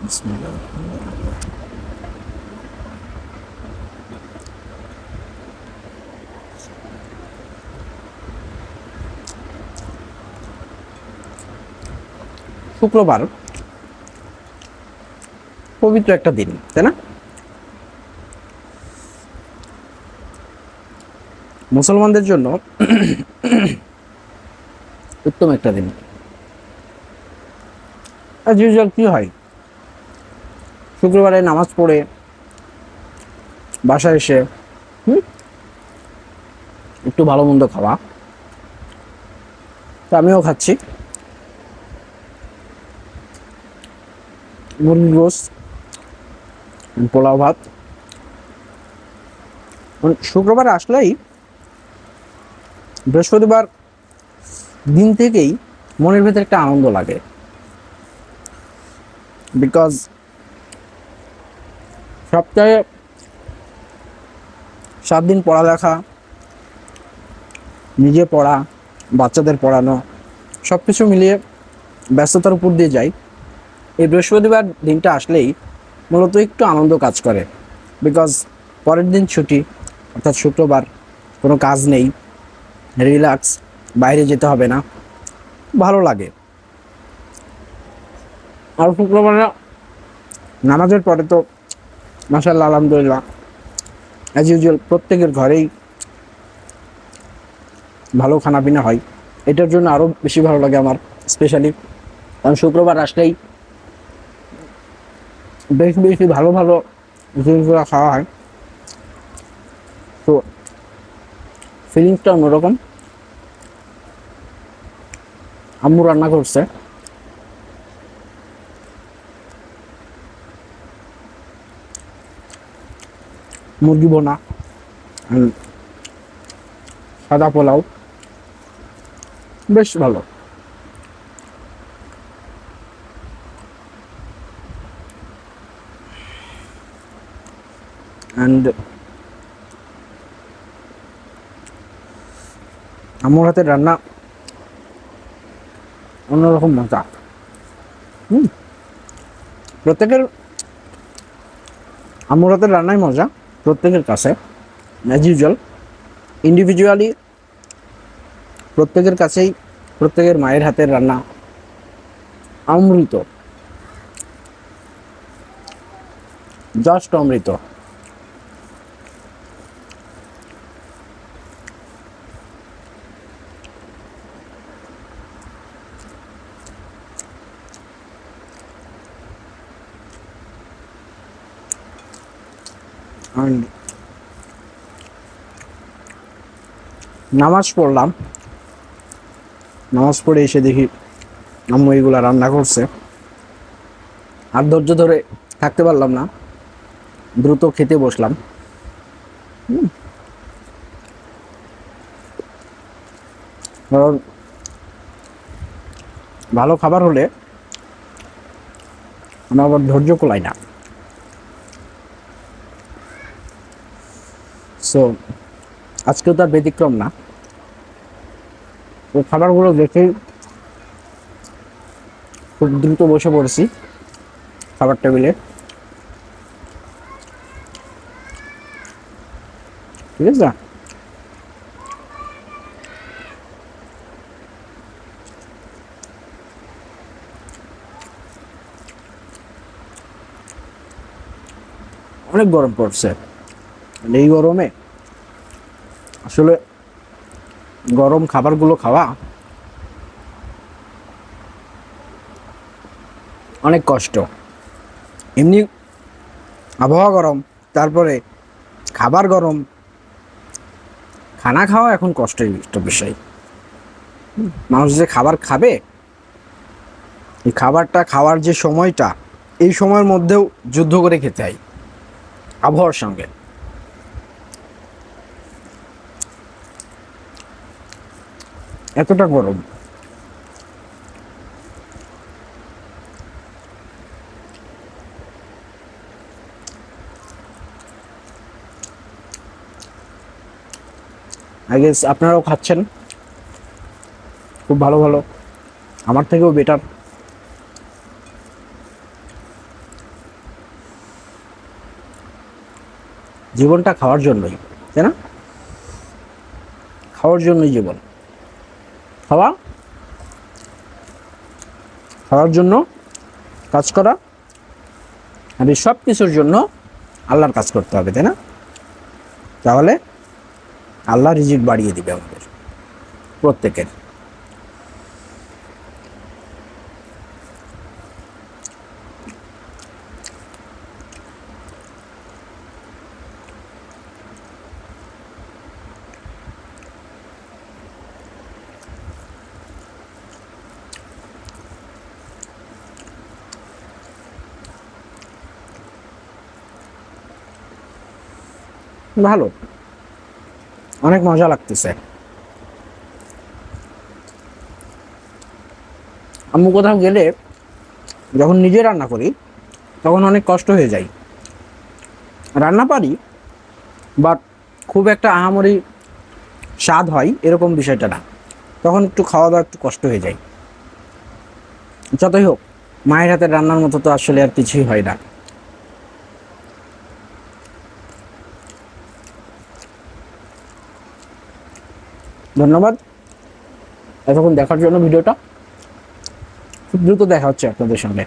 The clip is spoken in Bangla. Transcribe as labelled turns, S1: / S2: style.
S1: বিসমিল্লাহ। শুক্রবার পবিত্র একটা দিন, তাই না? মুসলমানদের জন্য উত্তম একটা দিন। অ্যাজ ইউজুয়াল কি হয়, শুক্রবারে নামাজ পড়ে বাসায় এসে একটু ভালো মন্দ খাওয়া, তো আমিও খাচ্ছি মুরগির গোস্ত, পোলাও ভাত। শুক্রবার আসলেই, বৃহস্পতিবার দিন থেকেই মনের ভেতরে একটা আনন্দ লাগে, বিকজ সপ্তাহে 7 দিন পড়ালেখা, নিজে পড়া, বাচ্চাদের পড়ানো, সব কিছু মিলিয়ে ব্যস্ততার উপর দিয়ে যাই। এই বৃহস্পতিবার দিনটা আসলেই মূলত একটু আনন্দ কাজ করে, বিকজ পরের দিন ছুটি, অর্থাৎ শুক্রবার, কোনো কাজ নেই, রিল্যাক্স, বাইরে যেতে হবে না, ভালো লাগে। আর শুক্রবার নামাজের পরে তো মাশাআল্লাহ আলহামদুলিল্লাহ অ্যাজ ইউজুয়াল প্রত্যেকের ঘরেই ভালো খানা পিনা হয়। এটার জন্য আরও বেশি ভালো লাগে আমার, স্পেশালি কারণ শুক্রবার আসলেই বেশি বেশি ভালো ভালো জিনিসগুলো খাওয়া হয়, তো ফিলিংসটা অন্যরকম। আম্মু রান্না করছে মুরগি বোনা, সাদা পোলাও, বেশ ভালো। অ্যান্ড আম্মুর হাতের রান্না অন্যরকম মজা। প্রত্যেকের আম্মুর হাতের রান্নাই মজা প্রত্যেকের কাছে, অ্যাজ ইউজুয়াল ইন্ডিভিজুয়ালি প্রত্যেকের কাছেই প্রত্যেকের মায়ের হাতের রান্না অমৃত, জাস্ট অমৃত। And নামাজ পড়লাম, নামাজ পড়ে এসে দেখি আম্মু এগুলা রান্না করছে, আর ধৈর্য ধরে থাকতে পারলাম না, দ্রুত খেতে বসলাম। কারণ ভালো খাবার হলে আমার আবার ধৈর্য কুলায় না। সো আজকেও তার ব্যতিক্রম না, ওই খাবারগুলো দেখেই খুব দ্রুত বসে পড়েছি খাবার টেবিলে। ঠিক আছে, অনেক গরম পড়ছে, এই গরমে আসলে গরম খাবারগুলো খাওয়া অনেক কষ্ট। এমনি আবহাওয়া গরম, তারপরে খাবার গরম, খানা খাওয়া এখন কষ্টের একটা বিষয়। মানুষ যে খাবার খাবে, এই খাবারটা খাওয়ার যে সময়টা, এই সময়ের মধ্যেও যুদ্ধ করে খেতে হয় আবহাওয়ার সঙ্গে। এতটা গরম। আই গেস আপনারাও খাচ্ছেন খুব ভালো ভালো, আমার থেকেও বেটার। জীবনটা খাওয়ার জন্যই, তাই না? খাওয়ার জন্যই জীবন। খাওয়া, খাওয়ার জন্য কাজ করা, আর এই সব কিছুর জন্য আল্লাহর কাজ করতে হবে, তাই না? তাহলে আল্লাহ রিজিক বাড়িয়ে দিবে আমাদের প্রত্যেকের। ভালো, অনেক মজা লাগতেছে। আম্মু কোথাও গেলে যখন নিজে রান্না করি তখন অনেক কষ্ট হয়ে যায়। রান্না পারি, বাট খুব একটা আহামরি স্বাদ হয় এরকম বিষয়টা না, তখন একটু খাওয়া দাওয়া একটু কষ্ট হয়ে যায়। যতই হোক, মায়ের হাতের রান্নার মতো তো আসলে আর কিছুই হয় না। ধন্যবাদ এতক্ষণ দেখার জন্য ভিডিওটা। খুব দ্রুত দেখা হচ্ছে আপনাদের সঙ্গে।